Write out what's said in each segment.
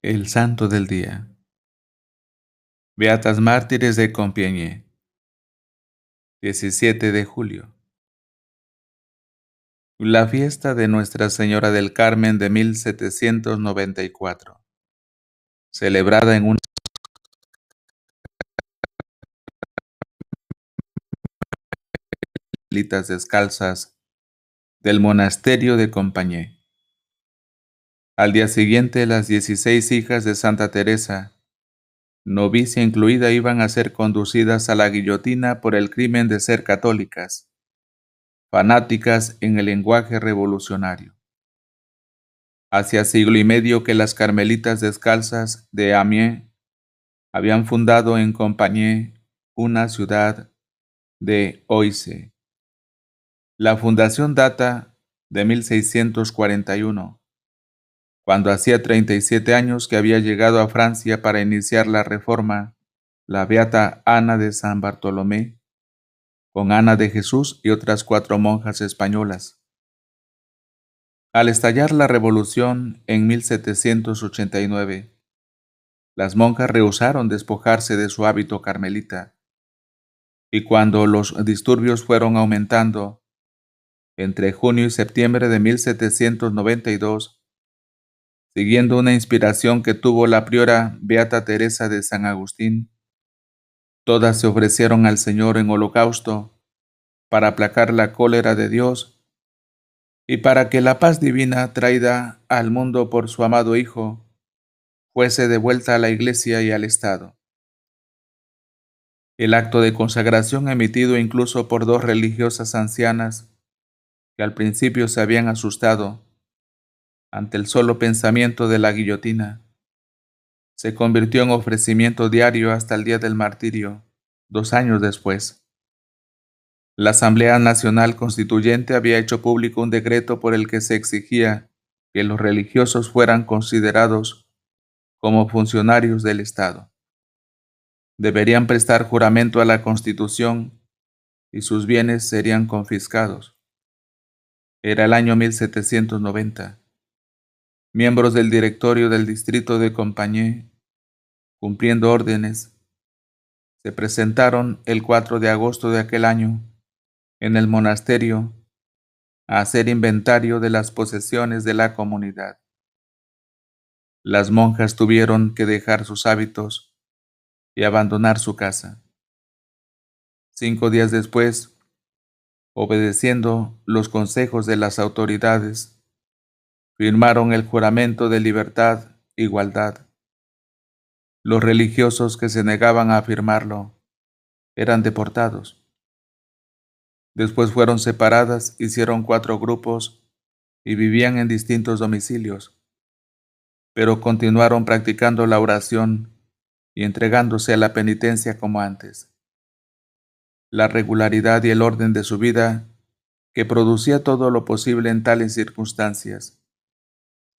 El Santo del Día. Beatas Mártires de Compiègne, 17 de julio. La fiesta de Nuestra Señora del Carmen de 1794, celebrada en unas litas descalzas del monasterio de Compiègne. Al día siguiente, las 16 hijas de Santa Teresa, novicia incluida, iban a ser conducidas a la guillotina por el crimen de ser católicas, fanáticas en el lenguaje revolucionario. Hacía siglo y medio que las Carmelitas Descalzas de Amiens habían fundado en Compiègne una ciudad de Oise. La fundación data de 1641, cuando hacía 37 años que había llegado a Francia para iniciar la reforma la beata Ana de San Bartolomé, con Ana de Jesús y otras 4 monjas españolas. Al estallar la revolución en 1789, las monjas rehusaron despojarse de su hábito carmelita, y cuando los disturbios fueron aumentando, entre junio y septiembre de 1792, siguiendo una inspiración que tuvo la priora Beata Teresa de San Agustín, todas se ofrecieron al Señor en holocausto para aplacar la cólera de Dios y para que la paz divina traída al mundo por su amado Hijo fuese devuelta a la Iglesia y al Estado. El acto de consagración, emitido incluso por 2 religiosas ancianas que al principio se habían asustado ante el solo pensamiento de la guillotina, se convirtió en ofrecimiento diario hasta el día del martirio, 2 años después. La Asamblea Nacional Constituyente había hecho público un decreto por el que se exigía que los religiosos fueran considerados como funcionarios del Estado. Deberían prestar juramento a la Constitución y sus bienes serían confiscados. Era el año 1790. Miembros del directorio del distrito de Compiègne, cumpliendo órdenes, se presentaron el 4 de agosto de aquel año en el monasterio a hacer inventario de las posesiones de la comunidad. Las monjas tuvieron que dejar sus hábitos y abandonar su casa. 5 días después, obedeciendo los consejos de las autoridades, firmaron el juramento de libertad e igualdad. Los religiosos que se negaban a firmarlo eran deportados. Después fueron separadas, hicieron 4 grupos y vivían en distintos domicilios, pero continuaron practicando la oración y entregándose a la penitencia como antes. La regularidad y el orden de su vida, que producía todo lo posible en tales circunstancias,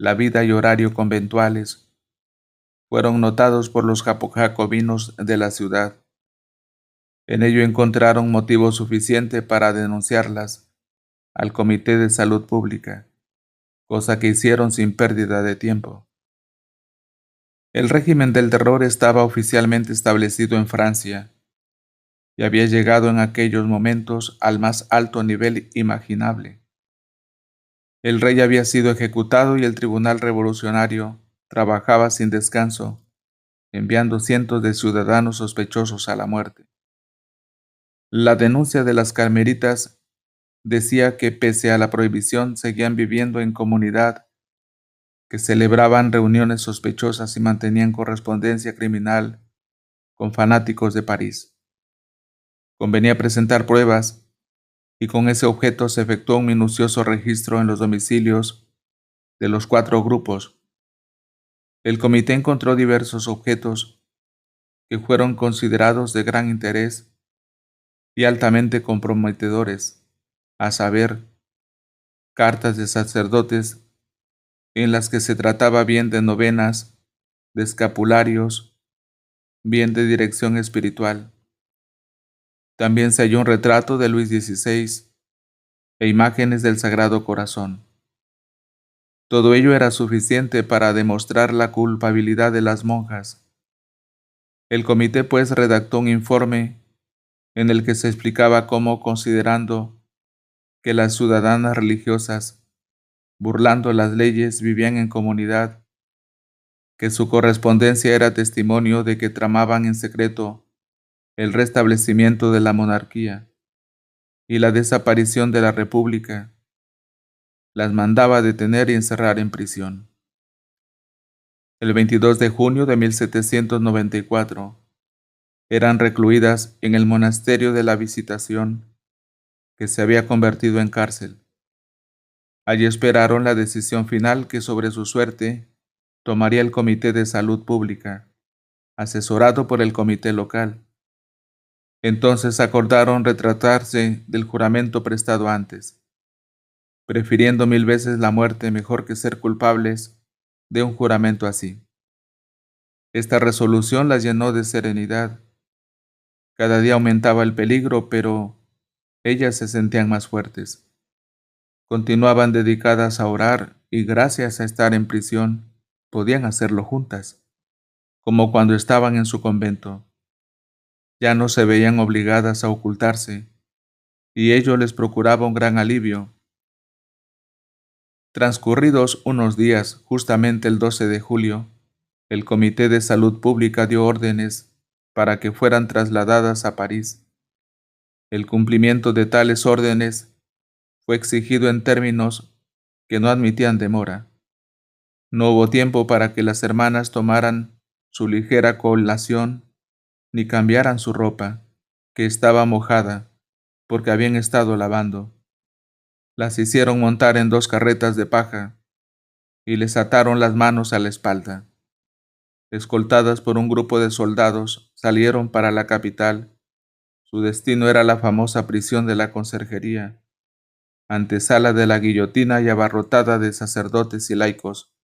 la vida y horario conventuales, fueron notados por los jacobinos de la ciudad. En ello encontraron motivo suficiente para denunciarlas al Comité de Salud Pública, cosa que hicieron sin pérdida de tiempo. El régimen del terror estaba oficialmente establecido en Francia y había llegado en aquellos momentos al más alto nivel imaginable. El rey había sido ejecutado y el tribunal revolucionario trabajaba sin descanso, enviando cientos de ciudadanos sospechosos a la muerte. La denuncia de las carmelitas decía que pese a la prohibición seguían viviendo en comunidad, que celebraban reuniones sospechosas y mantenían correspondencia criminal con fanáticos de París. Convenía presentar pruebas y con ese objeto se efectuó un minucioso registro en los domicilios de los 4 grupos. El comité encontró diversos objetos que fueron considerados de gran interés y altamente comprometedores, a saber, cartas de sacerdotes en las que se trataba bien de novenas, de escapularios, bien de dirección espiritual. También se halló un retrato de Luis XVI e imágenes del Sagrado Corazón. Todo ello era suficiente para demostrar la culpabilidad de las monjas. El comité pues redactó un informe en el que se explicaba cómo, considerando que las ciudadanas religiosas, burlando las leyes, vivían en comunidad, que su correspondencia era testimonio de que tramaban en secreto el restablecimiento de la monarquía y la desaparición de la república, las mandaba detener y encerrar en prisión. El 22 de junio de 1794 eran recluidas en el monasterio de la Visitación, que se había convertido en cárcel. Allí esperaron la decisión final que sobre su suerte tomaría el Comité de Salud Pública, asesorado por el comité local. Entonces acordaron retratarse del juramento prestado antes, prefiriendo 1000 veces la muerte mejor que ser culpables de un juramento así. Esta resolución las llenó de serenidad. Cada día aumentaba el peligro, pero ellas se sentían más fuertes. Continuaban dedicadas a orar y gracias a estar en prisión podían hacerlo juntas, como cuando estaban en su convento. Ya no se veían obligadas a ocultarse, y ello les procuraba un gran alivio. Transcurridos unos días, justamente el 12 de julio, el Comité de Salud Pública dio órdenes para que fueran trasladadas a París. El cumplimiento de tales órdenes fue exigido en términos que no admitían demora. No hubo tiempo para que las hermanas tomaran su ligera colación ni cambiaran su ropa, que estaba mojada, porque habían estado lavando. Las hicieron montar en 2 carretas de paja y les ataron las manos a la espalda. Escoltadas por un grupo de soldados, salieron para la capital. Su destino era la famosa prisión de la Conserjería, antesala de la guillotina y abarrotada de sacerdotes y laicos,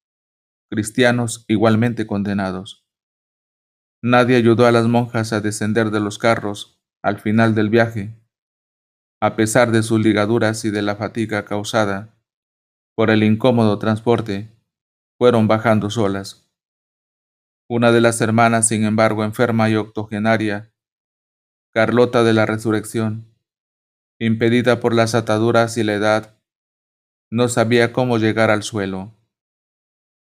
cristianos igualmente condenados. Nadie ayudó a las monjas a descender de los carros al final del viaje, a pesar de sus ligaduras y de la fatiga causada por el incómodo transporte. Fueron bajando solas. Una de las hermanas, sin embargo, enferma y octogenaria, Carlota de la Resurrección, impedida por las ataduras y la edad, no sabía cómo llegar al suelo.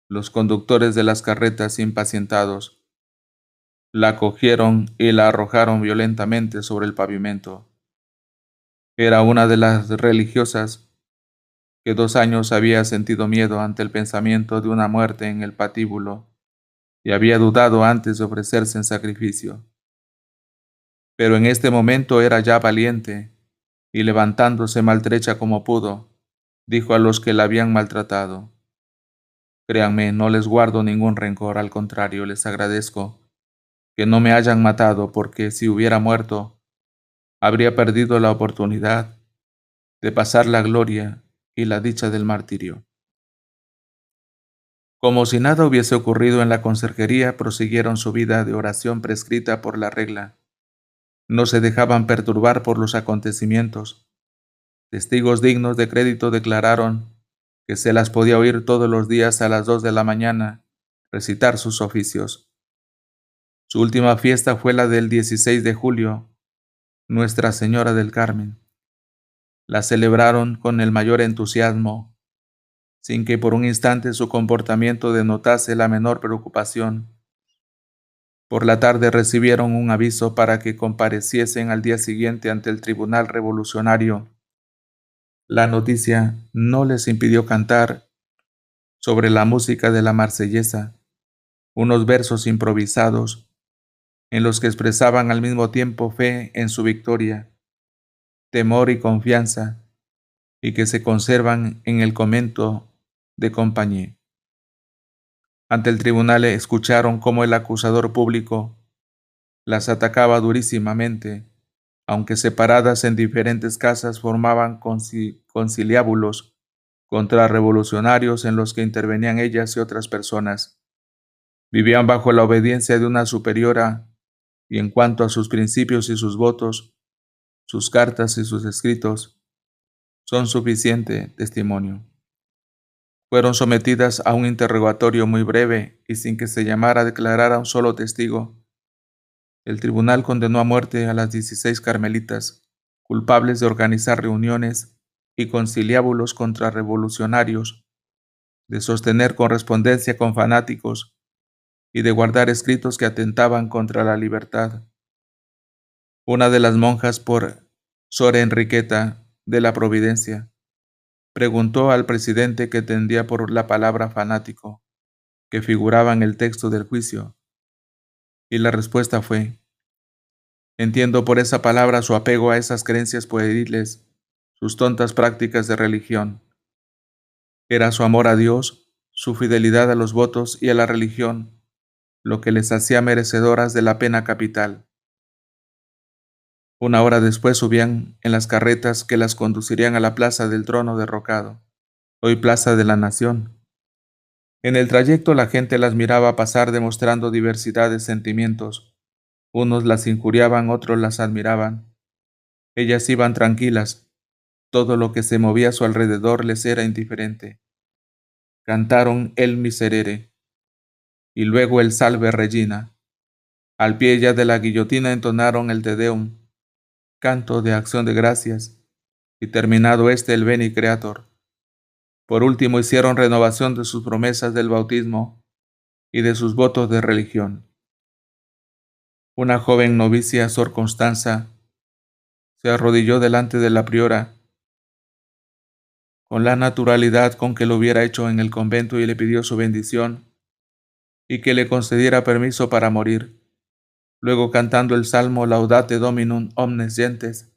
Los conductores de las carretas, impacientados, la cogieron y la arrojaron violentamente sobre el pavimento. Era una de las religiosas que 2 años había sentido miedo ante el pensamiento de una muerte en el patíbulo y había dudado antes de ofrecerse en sacrificio. Pero en este momento era ya valiente y levantándose maltrecha como pudo, dijo a los que la habían maltratado: «Créanme, no les guardo ningún rencor, al contrario, les agradezco que no me hayan matado, porque si hubiera muerto, habría perdido la oportunidad de pasar la gloria y la dicha del martirio». Como si nada hubiese ocurrido en la conserjería, prosiguieron su vida de oración prescrita por la regla. No se dejaban perturbar por los acontecimientos. Testigos dignos de crédito declararon que se las podía oír todos los días a las 2 de la mañana recitar sus oficios. Su última fiesta fue la del 16 de julio, Nuestra Señora del Carmen. La celebraron con el mayor entusiasmo, sin que por un instante su comportamiento denotase la menor preocupación. Por la tarde recibieron un aviso para que compareciesen al día siguiente ante el Tribunal Revolucionario. La noticia no les impidió cantar, sobre la música de la Marsellesa, unos versos improvisados en los que expresaban al mismo tiempo fe en su victoria, temor y confianza, y que se conservan en el convento de Compañía. Ante el tribunal escucharon cómo el acusador público las atacaba durísimamente, aunque separadas en diferentes casas formaban conciliábulos contra revolucionarios en los que intervenían ellas y otras personas. Vivían bajo la obediencia de una superiora y en cuanto a sus principios y sus votos, sus cartas y sus escritos son suficiente testimonio. Fueron sometidas a un interrogatorio muy breve y sin que se llamara a declarar a un solo testigo. El tribunal condenó a muerte a las 16 carmelitas, culpables de organizar reuniones y conciliábulos contrarrevolucionarios, de sostener correspondencia con fanáticos y de guardar escritos que atentaban contra la libertad. Una de las monjas, por Sor Enriqueta de la Providencia, preguntó al presidente qué entendía por la palabra fanático, que figuraba en el texto del juicio, y la respuesta fue: entiendo por esa palabra su apego a esas creencias pueriles, sus tontas prácticas de religión. Era su amor a Dios, su fidelidad a los votos y a la religión, lo que les hacía merecedoras de la pena capital. Una hora después subían en las carretas que las conducirían a la Plaza del Trono derrocado, hoy Plaza de la Nación. En el trayecto la gente las miraba pasar demostrando diversidad de sentimientos. Unos las injuriaban, otros las admiraban. Ellas iban tranquilas. Todo lo que se movía a su alrededor les era indiferente. Cantaron el Miserere y luego el Salve Regina. Al pie ya de la guillotina entonaron el Te Deum, canto de acción de gracias, y terminado el Veni Creator. Por último hicieron renovación de sus promesas del bautismo y de sus votos de religión. Una joven novicia, Sor Constanza, se arrodilló delante de la priora con la naturalidad con que lo hubiera hecho en el convento y le pidió su bendición y que le concediera permiso para morir. Luego, cantando el salmo Laudate Dominum omnes gentes,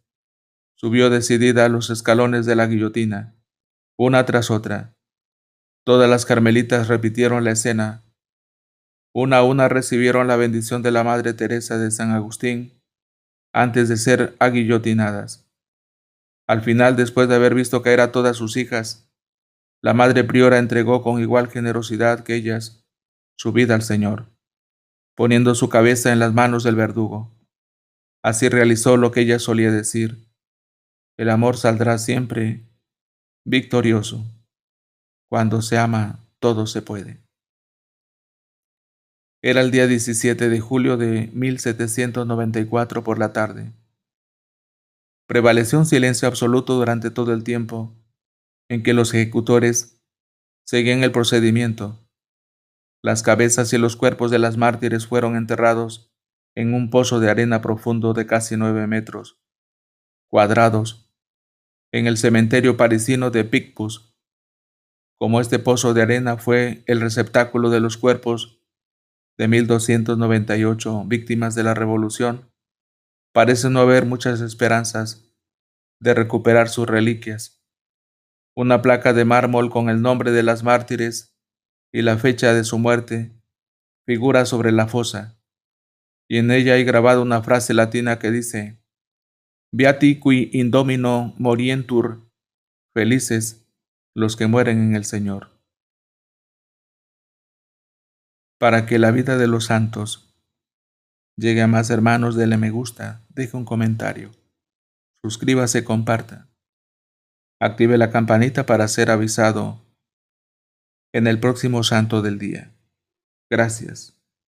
subió decidida a los escalones de la guillotina, una tras otra. Todas las carmelitas repitieron la escena. Una a una recibieron la bendición de la Madre Teresa de San Agustín antes de ser aguillotinadas. Al final, después de haber visto caer a todas sus hijas, la Madre Priora entregó con igual generosidad que ellas su vida al Señor, poniendo su cabeza en las manos del verdugo. Así realizó lo que ella solía decir: el amor saldrá siempre victorioso. Cuando se ama, todo se puede. Era el día 17 de julio de 1794 por la tarde. Prevaleció un silencio absoluto durante todo el tiempo en que los ejecutores seguían el procedimiento. Las cabezas y los cuerpos de las mártires fueron enterrados en un pozo de arena profundo de casi 9 metros cuadrados en el cementerio parisino de Picpus. Como este pozo de arena fue el receptáculo de los cuerpos de 1298 víctimas de la Revolución, parece no haber muchas esperanzas de recuperar sus reliquias. Una placa de mármol con el nombre de las mártires y la fecha de su muerte figura sobre la fosa, y en ella hay grabada una frase latina que dice: Beati qui in Domino morientur, felices los que mueren en el Señor. Para que la vida de los santos llegue a más hermanos, dele me gusta, deje un comentario, suscríbase, comparta, active la campanita para ser avisado en el próximo santo del día. Gracias.